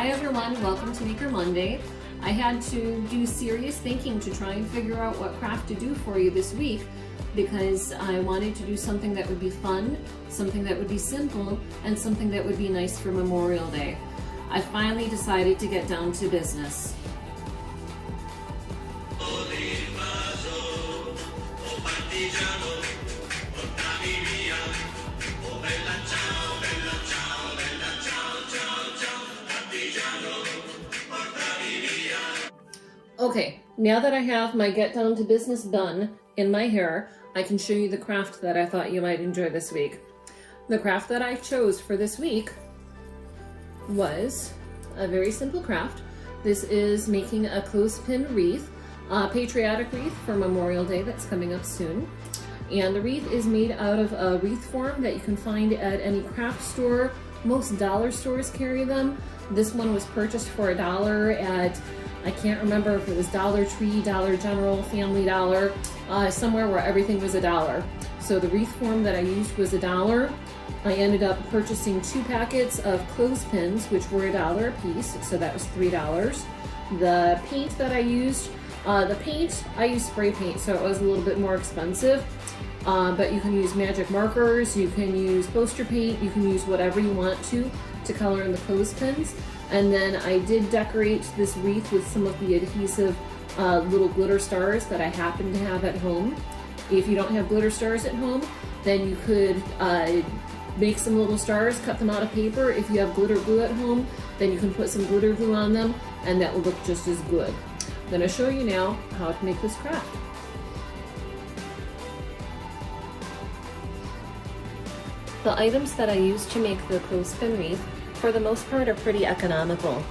Hi everyone, welcome to Maker Monday. I had to do serious thinking to try and figure out what craft to do for you this week because I wanted to do something that would be fun, something that would be simple, and something that would be nice for Memorial Day. I finally decided to get down to business. Okay, now that I have my get down to business done in my hair, I can show you the craft that I thought you might enjoy this week. The craft that I chose for this week was a very simple craft. This is making a clothespin wreath, a patriotic wreath for Memorial Day that's coming up soon. And the wreath is made out of a wreath form that you can find at any craft store. Most dollar stores carry them. This one was purchased for $1 at, I can't remember if it was Dollar Tree, Dollar General, Family Dollar, somewhere where everything was $1. So the wreath form that I used was $1. I ended up purchasing 2 packets of clothespins, which were $1 a piece, so that was $3. The paint that I used, I used spray paint, so it was a little bit more expensive. But you can use magic markers, you can use poster paint, you can use whatever you want to color in the clothespins. And then I did decorate this wreath with some of the adhesive little glitter stars that I happen to have at home. If you don't have glitter stars at home, then you could make some little stars, cut them out of paper. If you have glitter glue at home, then you can put some glitter glue on them and that will look just as good. I'm going to show you now how to make this craft. The items that I used to make the clothespin wreath, for the most part, are pretty economical.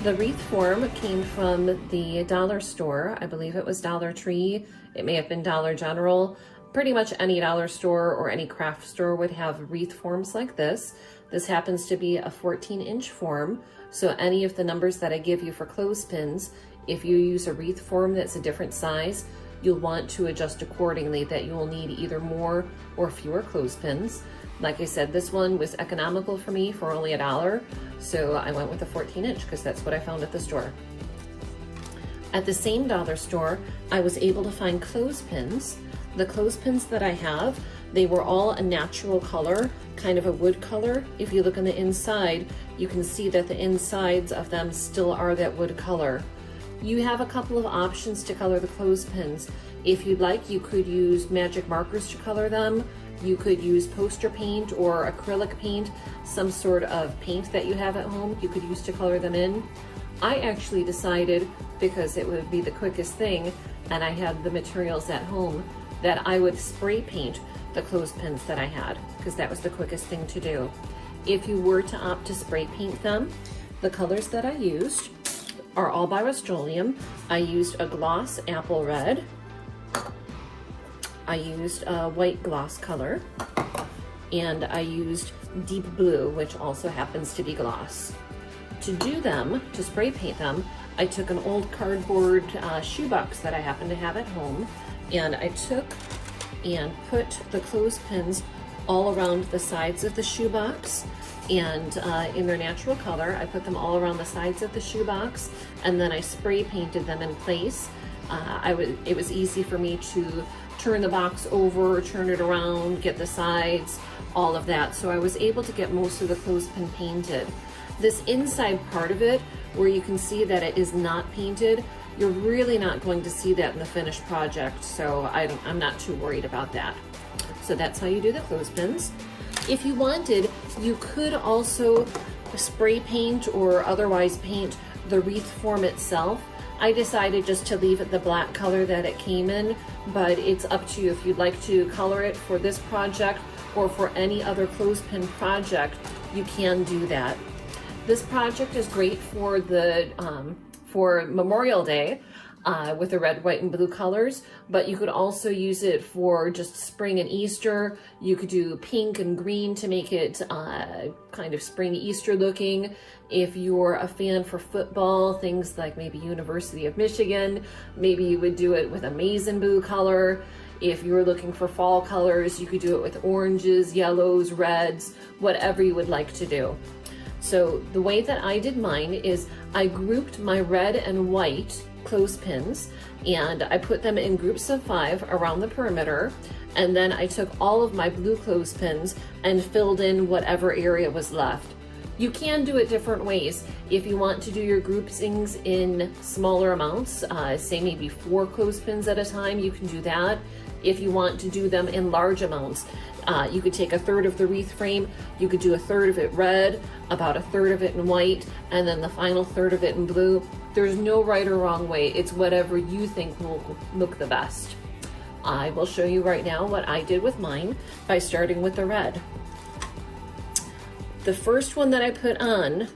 The wreath form came from the dollar store. I believe it was Dollar Tree. It may have been Dollar General. Pretty much any dollar store or any craft store would have wreath forms like this. This happens to be a 14-inch form, so any of the numbers that I give you for clothespins, if you use a wreath form that's a different size, you'll want to adjust accordingly, that you will need either more or fewer clothespins. Like I said, this one was economical for me for only $1, so I went with a 14-inch because that's what I found at the store. At the same dollar store, I was able to find clothespins. The clothespins that I have, they were all a natural color, kind of a wood color. If you look on the inside, you can see that the insides of them still are that wood color. You have a couple of options to color the clothespins. If you'd like, you could use magic markers to color them. You could use poster paint or acrylic paint, some sort of paint that you have at home you could use to color them in. I actually decided, because it would be the quickest thing and I had the materials at home, that I would spray paint the clothespins that I had, because that was the quickest thing to do. If you were to opt to spray paint them, the colors that I used are all by Rust-Oleum. I used a gloss apple red. I used a white gloss color, and I used deep blue, which also happens to be gloss. To do them, to spray paint them, I took an old cardboard shoebox that I happen to have at home, and I took and put the clothespins all around the sides of the shoebox, and in their natural color, I put them all around the sides of the shoebox, and then I spray painted them in place. It was easy for me to turn the box over, turn it around, get the sides, all of that. So I was able to get most of the clothespin painted. This inside part of it, where you can see that it is not painted, you're really not going to see that in the finished project, so I'm not too worried about that. So that's how you do the clothespins. If you wanted, you could also spray paint or otherwise paint the wreath form itself. I decided just to leave it the black color that it came in, but it's up to you if you'd like to color it for this project or for any other clothespin project, you can do that. This project is great for for Memorial Day with the red, white, and blue colors, but you could also use it for just spring and Easter. You could do pink and green to make it kind of spring Easter looking. If you're a fan for football, things like maybe University of Michigan, maybe you would do it with a maize and blue color. If you were looking for fall colors, you could do it with oranges, yellows, reds, whatever you would like to do. So the way that I did mine is I grouped my red and white clothespins and I put them in groups of 5 around the perimeter, and then I took all of my blue clothespins and filled in whatever area was left. You can do it different ways. If you want to do your groupings in smaller amounts, say maybe 4 clothespins at a time, you can do that. If you want to do them in large amounts, you could take 1/3 of the wreath frame, you could do 1/3 of it red, about 1/3 of it in white, and then the final 1/3 of it in blue. There's no right or wrong way. It's whatever you think will look the best. I will show you right now what I did with mine by starting with the red. The first one that I put on,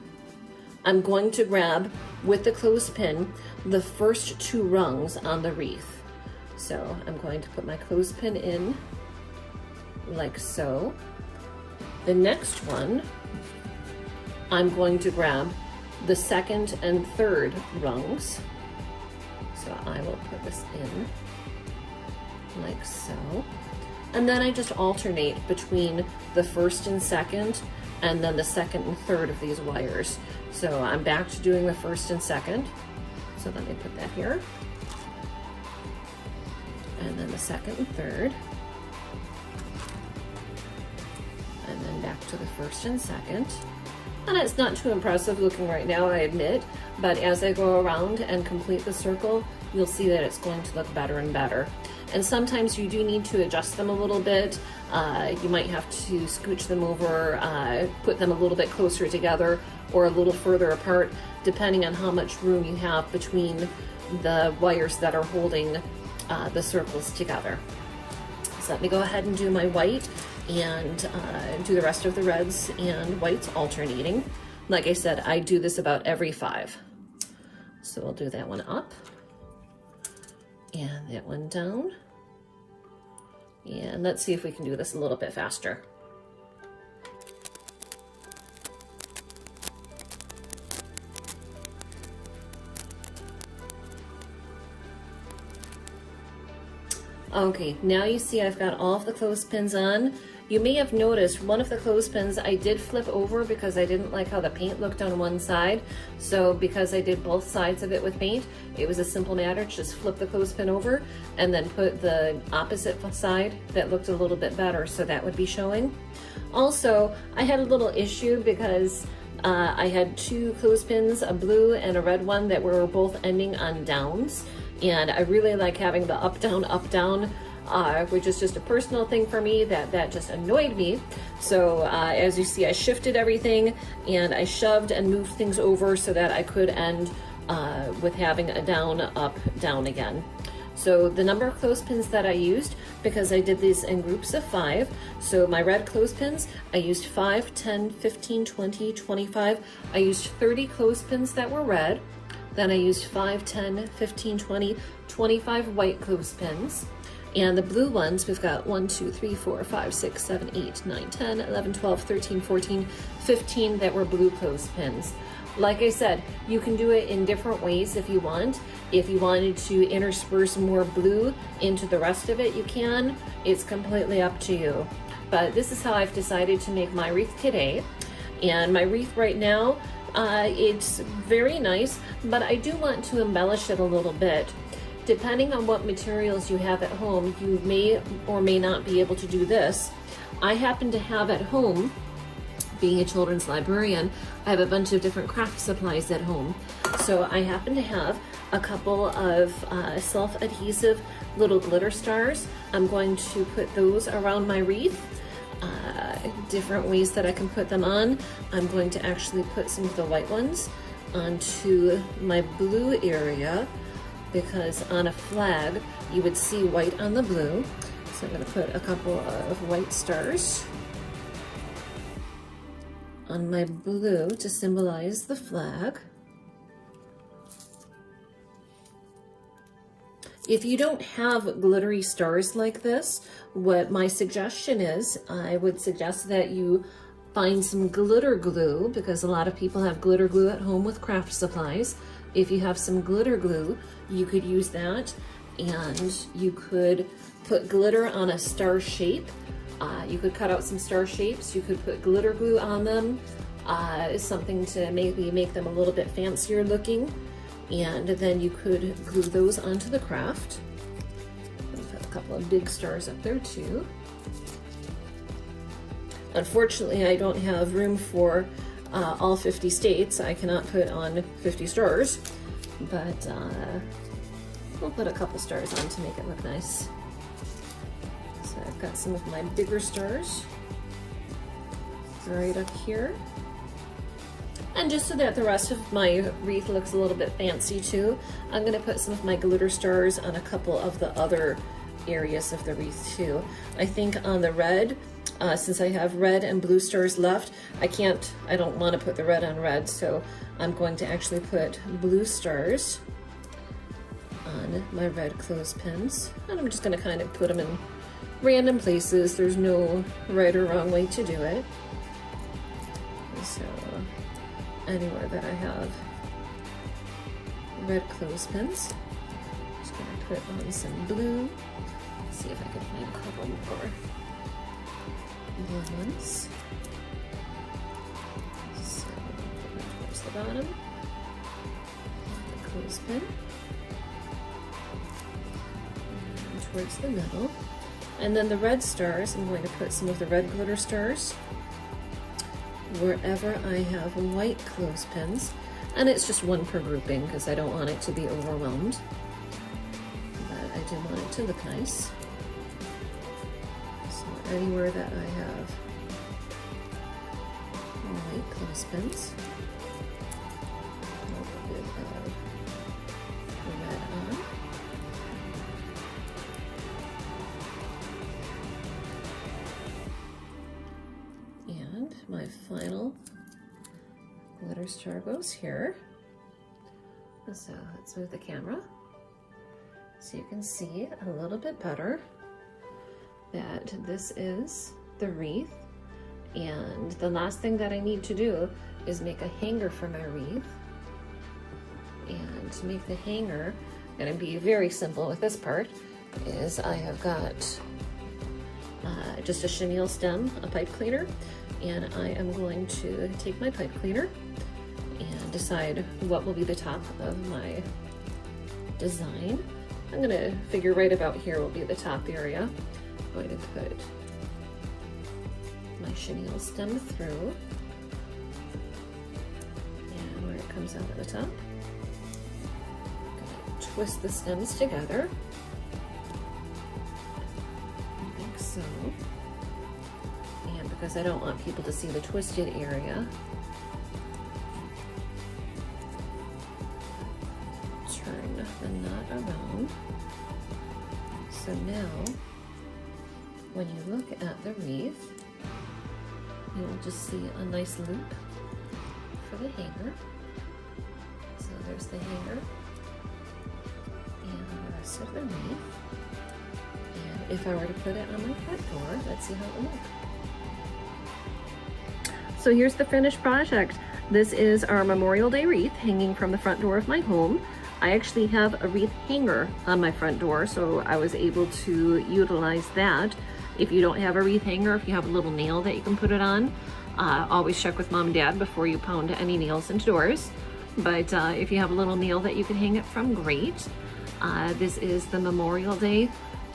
I'm going to grab with the clothespin the first 2 rungs on the wreath. So I'm going to put my clothespin in like so. The next one, I'm going to grab the 2nd and 3rd rungs. So I will put this in like so. And then I just alternate between the 1st and 2nd, and then the 2nd and 3rd of these wires. So I'm back to doing the 1st and 2nd. So let me put that here. And then the 2nd and 3rd. And then back to the 1st and 2nd. And it's not too impressive looking right now, I admit, but as I go around and complete the circle, you'll see that it's going to look better and better. And sometimes you do need to adjust them a little bit. You might have to scooch them over, put them a little bit closer together or a little further apart, depending on how much room you have between the wires that are holding the circles together. So let me go ahead and do my white and do the rest of the reds and whites alternating. Like I said, I do this about every 5. So we'll do that one up and that one down. And let's see if we can do this a little bit faster. Okay, now you see I've got all of the clothespins on. You may have noticed one of the clothespins I did flip over because I didn't like how the paint looked on one side. So because I did both sides of it with paint, it was a simple matter to just flip the clothespin over and then put the opposite side that looked a little bit better, so that would be showing. Also, I had a little issue because I had 2 clothespins, a blue and a red one, that were both ending on downs. And I really like having the up, down, which is just a personal thing for me that just annoyed me. So as you see, I shifted everything and I shoved and moved things over so that I could end with having a down, up, down again. So the number of clothespins that I used, because I did these in groups of 5, so my red clothespins, I used 5, 10, 15, 20, 25. I used 30 clothespins that were red. Then I used 5, 10, 15, 20, 25 white clothespins. And the blue ones, we've got 1, 2, 3, 4, 5, 6, 7, 8, 9, 10, 11, 12, 13, 14, 15 that were blue clothespins. Like I said, you can do it in different ways if you want. If you wanted to intersperse more blue into the rest of it, you can. It's completely up to you. But this is how I've decided to make my wreath today. And my wreath right now, it's very nice, but I do want to embellish it a little bit. Depending on what materials you have at home, you may or may not be able to do this. I happen to have at home, being a children's librarian, I have a bunch of different craft supplies at home. So I happen to have a couple of self-adhesive little glitter stars. I'm going to put those around my wreath. Different ways that I can put them on. I'm going to actually put some of the white ones onto my blue area, because on a flag you would see white on the blue. So I'm going to put a couple of white stars on my blue to symbolize the flag. If you don't have glittery stars like this, what my suggestion is, I would suggest that you find some glitter glue, because a lot of people have glitter glue at home with craft supplies. If you have some glitter glue, you could use that, and you could put glitter on a star shape. You could cut out some star shapes, you could put glitter glue on them, something to maybe make them a little bit fancier looking. And then you could glue those onto the craft. I've got a couple of big stars up there too. Unfortunately, I don't have room for all 50 states. I cannot put on 50 stars, but we'll put a couple stars on to make it look nice. So I've got some of my bigger stars right up here. And just so that the rest of my wreath looks a little bit fancy too, I'm gonna put some of my glitter stars on a couple of the other areas of the wreath too. I think on the red, since I have red and blue stars left, I don't want to put the red on red, so I'm going to actually put blue stars on my red clothespins. And I'm just going to kind of put them in random places. There's no right or wrong way to do it. So anywhere that I have red clothespins, I'm just going to put on some blue. Let's see if I can find a couple more blue ones. So towards the bottom, the clothespin, and towards the middle. And then the red stars, I'm going to put some of the red glitter stars wherever I have white clothespins. And it's just one per grouping because I don't want it to be overwhelmed. But I do want it to look nice. So anywhere that I have white clothespins, a little bit of red on. And my final glitter star goes here. So let's move the camera so you can see a little bit better that this is the wreath. And the last thing that I need to do is make a hanger for my wreath. And to make the hanger, I'm going to be very simple with this part, is I have got just a chenille stem, a pipe cleaner, and I am going to take my pipe cleaner and decide what will be the top of my design. I'm going to figure right about here will be the top area. I'm going to put my chenille stem through, and where it comes out at the top, I'm going to twist the stems together, like so. And because I don't want people to see the twisted area, turn the knot around. So now, when you look at the wreath, you will just see a nice loop for the hanger. So there's the hanger and the rest of the wreath. And if I were to put it on my front door, let's see how it will look. So here's the finished project. This is our Memorial Day wreath hanging from the front door of my home. I actually have a wreath hanger on my front door, so I was able to utilize that. If you don't have a wreath hanger, if you have a little nail that you can put it on, always check with Mom and Dad before you pound any nails into doors. But if you have a little nail that you can hang it from, great. This is the Memorial Day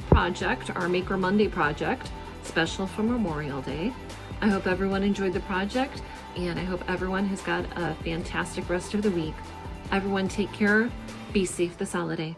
project, our Maker Monday project, special for Memorial Day. I hope everyone enjoyed the project, and I hope everyone has got a fantastic rest of the week. Everyone take care, be safe this holiday.